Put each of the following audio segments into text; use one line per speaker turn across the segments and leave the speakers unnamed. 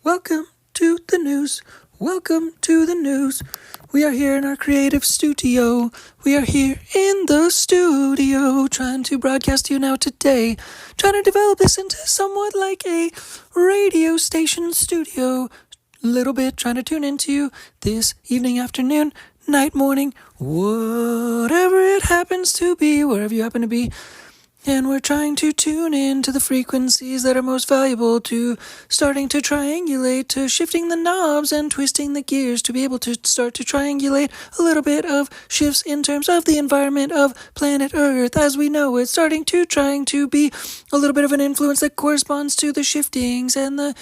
Welcome to the news. Welcome to the news. We are here in our creative studio. We are here in the studio trying to broadcast to you now today. Trying to develop this into somewhat like a radio station studio. Little bit trying to tune into you this evening, afternoon, night, morning, whatever it happens to be, wherever you happen to be. And we're trying to tune in to the frequencies that are most valuable, to starting to triangulate, to shifting the knobs and twisting the gears to be able to start to triangulate a little bit of shifts in terms of the environment of planet Earth as we know it, starting to trying to be a little bit of an influence that corresponds to the shiftings and the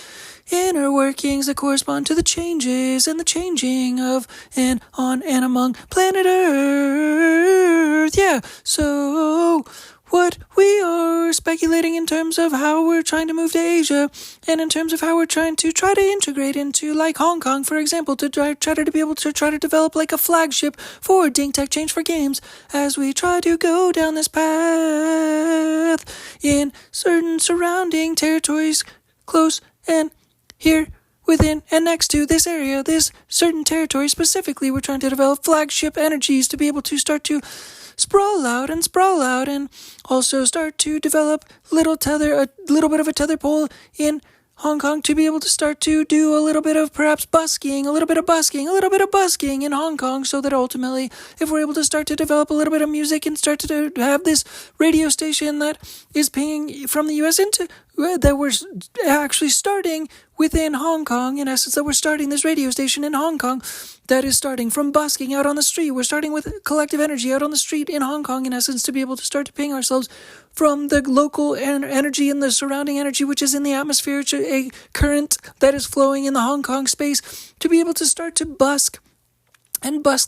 inner workings that correspond to the changes and the changing of and on and among planet Earth. Yeah, so what we are speculating in terms of how we're trying to move to Asia and in terms of how we're trying to try to integrate into like Hong Kong, for example, to try to be able to try to develop like a flagship for Ding Tech Change for Games as we try to go down this path in certain surrounding territories close and here within and next to this area, this certain territory specifically. We're trying to develop flagship energies to be able to start to sprawl out and also start to develop a little bit of a tether pole in Hong Kong to be able to start to do a little bit of perhaps busking in Hong Kong, so that ultimately if we're able to start to develop a little bit of music and start to have this radio station that is pinging from the US into that we're actually starting within Hong Kong, in essence, that we're starting this radio station in Hong Kong that is starting from busking out on the street. We're starting with collective energy out on the street in Hong Kong, in essence, to be able to start to ping ourselves from the local energy and the surrounding energy, which is in the atmosphere, a current that is flowing in the Hong Kong space, to be able to start to busk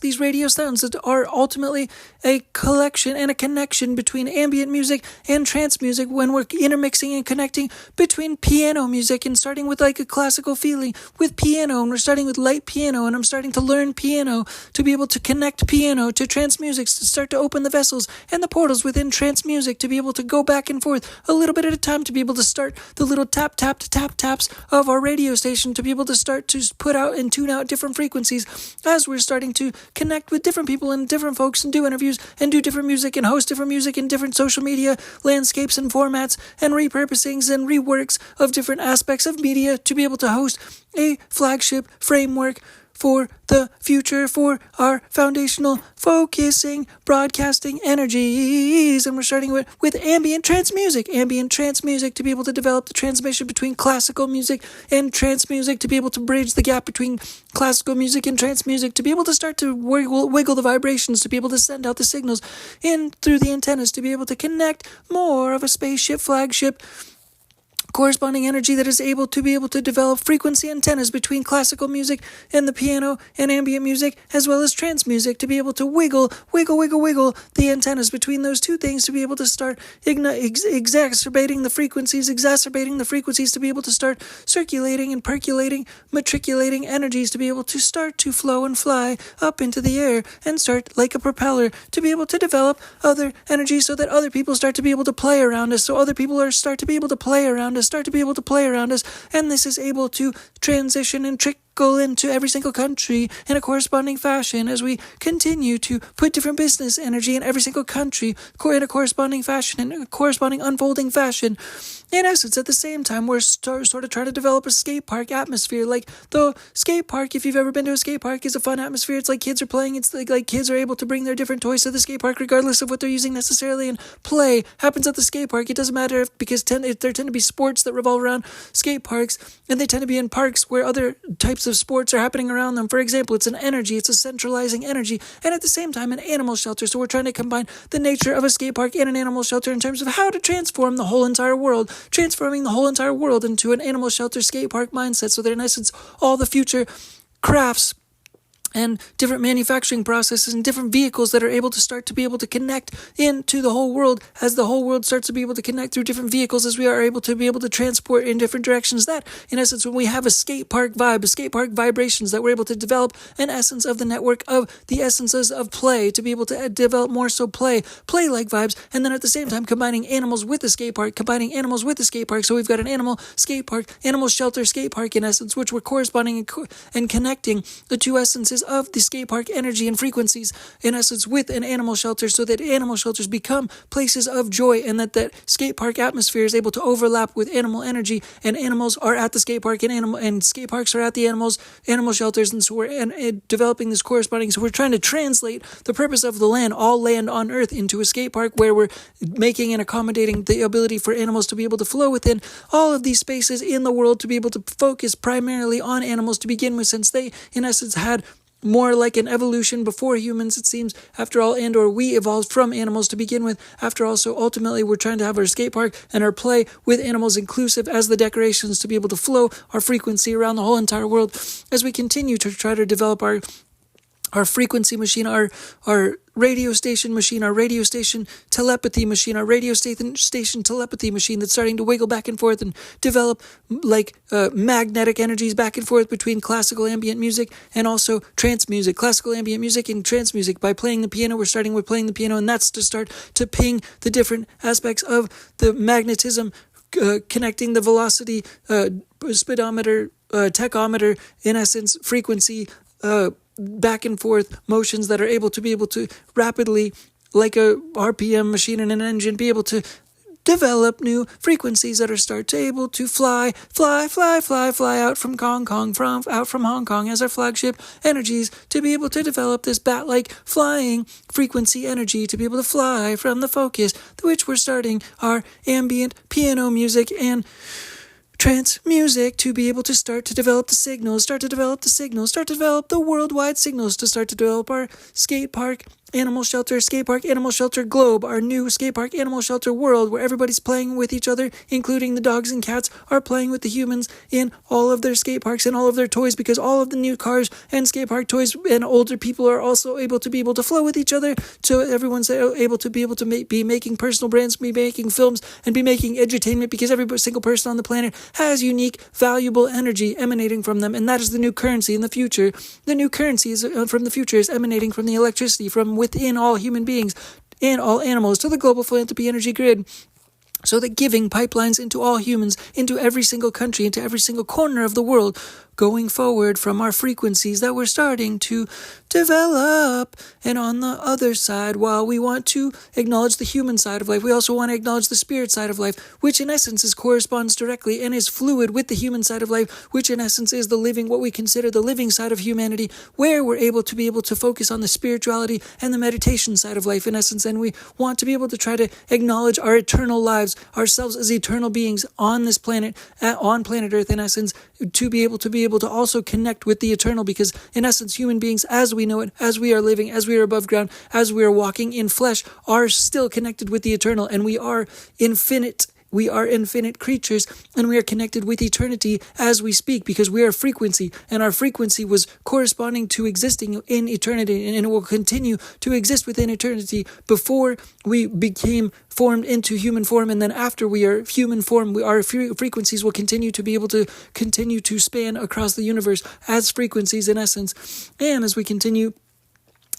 these radio sounds that are ultimately a collection and a connection between ambient music and trance music, when we're intermixing and connecting between piano music and starting with like a classical feeling with piano, and we're starting with light piano, and I'm starting to learn piano to be able to connect piano to trance music, to start to open the vessels and the portals within trance music, to be able to go back and forth a little bit at a time, to be able to start the little taps of our radio station, to be able to start to put out and tune out different frequencies as we're starting to connect with different people and different folks and do interviews and do different music and host different music in different social media landscapes and formats and repurposings and reworks of different aspects of media, to be able to host a flagship framework for the future, for our foundational focusing broadcasting energies. And we're starting with ambient trance music to be able to develop the transmission between classical music and trance music, to be able to bridge the gap between classical music and trance music, to be able to start to wiggle the vibrations, to be able to send out the signals in through the antennas, to be able to connect more of a spaceship flagship corresponding energy that is able to develop frequency antennas between classical music and the piano and ambient music, as well as trance music, to be able to wiggle the antennas between those two things, to be able to start exacerbating the frequencies, to be able to start circulating and percolating, matriculating energies, to be able to start to flow and fly up into the air and start like a propeller, to be able to develop other energies so that other people start to be able to play around us, start to be able to play around us, and this is able to transition and trickle into every single country in a corresponding fashion as we continue to put different business energy in every single country in a corresponding fashion, in a corresponding unfolding fashion. In essence, at the same time, we're sort of trying to develop a skate park atmosphere. Like the skate park, if you've ever been to a skate park, is a fun atmosphere. It's like kids are playing. It's like kids are able to bring their different toys to the skate park regardless of what they're using necessarily, and play happens at the skate park. It doesn't matter because there tend to be sports that revolve around skate parks, and they tend to be in parks where other types of sports are happening around them. For example, it's a centralizing energy, and at the same time an animal shelter. So we're trying to combine the nature of a skate park and an animal shelter in terms of how to transforming the whole entire world into an animal shelter skate park mindset, so that in essence all the future crafts and different manufacturing processes and different vehicles that are able to start to be able to connect into the whole world, as the whole world starts to be able to connect through different vehicles, as we are able to be able to transport in different directions. That, in essence, when we have a skate park vibe, a skate park vibrations, that we're able to develop an essence of the network of the essences of play, to be able to develop more so play-like vibes, and then at the same time combining animals with the skate park, so we've got an animal skate park, animal shelter skate park, in essence, which we're corresponding and connecting the two essences of the skate park energy and frequencies, in essence, with an animal shelter, so that animal shelters become places of joy, and that skate park atmosphere is able to overlap with animal energy, and animals are at the skate park, and skate parks are at the animal shelters, and so we're developing this corresponding. So we're trying to translate the purpose of the land, all land on earth, into a skate park, where we're making and accommodating the ability for animals to be able to flow within all of these spaces in the world, to be able to focus primarily on animals to begin with, since they, in essence, had more like an evolution before humans, it seems, after all, and or we evolved from animals to begin with, after all. So ultimately, we're trying to have our skate park and our play with animals inclusive as the decorations, to be able to flow our frequency around the whole entire world, as we continue to try to develop our frequency machine, our radio station machine, our radio station telepathy machine, our radio station telepathy machine, that's starting to wiggle back and forth and develop like magnetic energies back and forth between classical ambient music and also trance music, classical ambient music and trance music. By playing the piano, we're starting with playing the piano, and that's to start to ping the different aspects of the magnetism, connecting the velocity, speedometer, tachometer, in essence, frequency, back and forth motions that are able to rapidly, like a RPM machine in an engine, be able to develop new frequencies that are able to fly out from Hong Kong as our flagship energies, to be able to develop this bat-like flying frequency energy, to be able to fly from the focus, which we're starting our ambient piano music and trance music, to be able to start to develop the signals, start to develop the worldwide signals, to start to develop our skate park animal shelter globe, our new skate park animal shelter world, where everybody's playing with each other, including the dogs and cats are playing with the humans in all of their skate parks and all of their toys, because all of the new cars and skate park toys and older people are also able to flow with each other. So everyone's able to be making personal brands, be making films, and be making edutainment, because every single person on the planet has unique, valuable energy emanating from them, and that is the new currency in the future. The new currency from the future is emanating from the electricity from within all human beings and all animals to the global philanthropy energy grid, so that giving pipelines into all humans, into every single country, into every single corner of the world, going forward from our frequencies that we're starting to develop. And on the other side, while we want to acknowledge the human side of life, we also want to acknowledge the spirit side of life, which in essence corresponds directly and is fluid with the human side of life, which in essence is what we consider the living side of humanity, where we're able to focus on the spirituality and the meditation side of life, in essence. And we want to be able to try to acknowledge our eternal lives, ourselves as eternal beings on this planet, on planet Earth, in essence, to be able to also connect with the eternal, because in essence, human beings, as we know it, as we are living, as we are above ground, as we are walking in flesh, are still connected with the eternal, and we are infinite. We are infinite creatures, and we are connected with eternity as we speak, because we are frequency, and our frequency was corresponding to existing in eternity, and it will continue to exist within eternity before we became formed into human form, and then after we are human form, our frequencies will continue to span across the universe as frequencies, in essence. And as we continue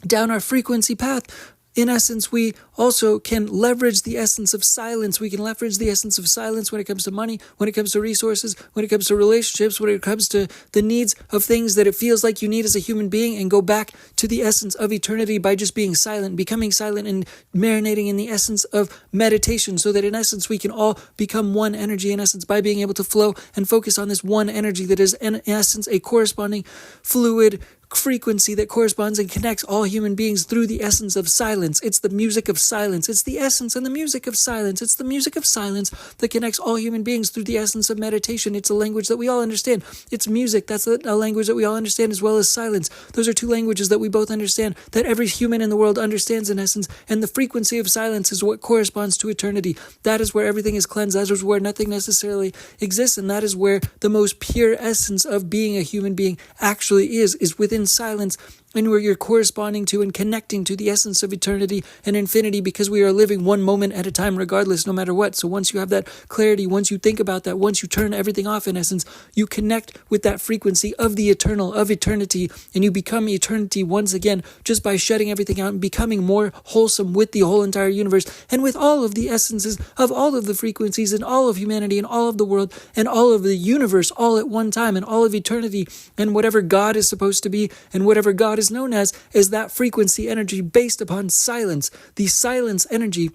down our frequency path, in essence, we also can leverage the essence of silence. We can leverage the essence of silence when it comes to money, when it comes to resources, when it comes to relationships, when it comes to the needs of things that it feels like you need as a human being, and go back to the essence of eternity by just being silent, becoming silent, and marinating in the essence of meditation, so that in essence we can all become one energy, in essence, by being able to flow and focus on this one energy that is in essence a corresponding fluid frequency that corresponds and connects all human beings through the essence of silence. It's the music of silence. It's the essence and the music of silence. It's the music of silence that connects all human beings through the essence of meditation. It's a language that we all understand. It's music. That's a language that we all understand, as well as silence. Those are two languages that we both understand, that every human in the world understands, in essence, and the frequency of silence is what corresponds to eternity. That is where everything is cleansed. That is where nothing necessarily exists, and that is where the most pure essence of being a human being actually is within within silence, and where you're corresponding to and connecting to the essence of eternity and infinity, because we are living one moment at a time regardless, no matter what. So once you have that clarity, once you think about that, once you turn everything off, in essence, you connect with that frequency of the eternal, of eternity, and you become eternity once again, just by shutting everything out and becoming more wholesome with the whole entire universe and with all of the essences of all of the frequencies and all of humanity and all of the world and all of the universe all at one time, and all of eternity, and whatever God is supposed to be and whatever God is known as is that frequency energy based upon silence. The silence energy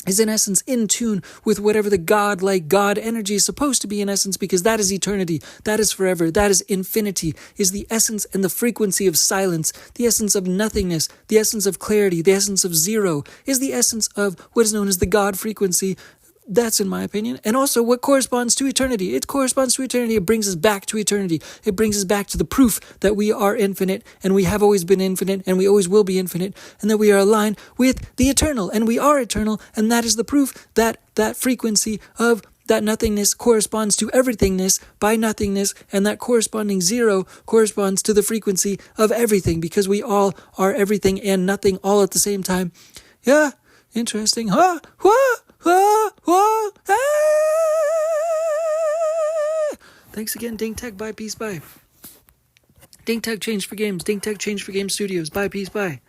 is in essence in tune with whatever the God-like God energy is supposed to be, in essence, because that is eternity, that is forever, that is infinity, is the essence and the frequency of silence, the essence of nothingness, the essence of clarity, the essence of zero, is the essence of what is known as the God frequency. That's in my opinion. And also what corresponds to eternity. It corresponds to eternity. It brings us back to eternity. It brings us back to the proof that we are infinite, and we have always been infinite, and we always will be infinite, and that we are aligned with the eternal, and we are eternal, and that is the proof that that frequency of that nothingness corresponds to everythingness by nothingness, and that corresponding zero corresponds to the frequency of everything, because we all are everything and nothing all at the same time. Yeah, interesting. Thanks again, Ding Tech. Bye, peace, bye. Ding Tech Change for Games. Ding Tech Change for Games Studios. Bye, peace, bye.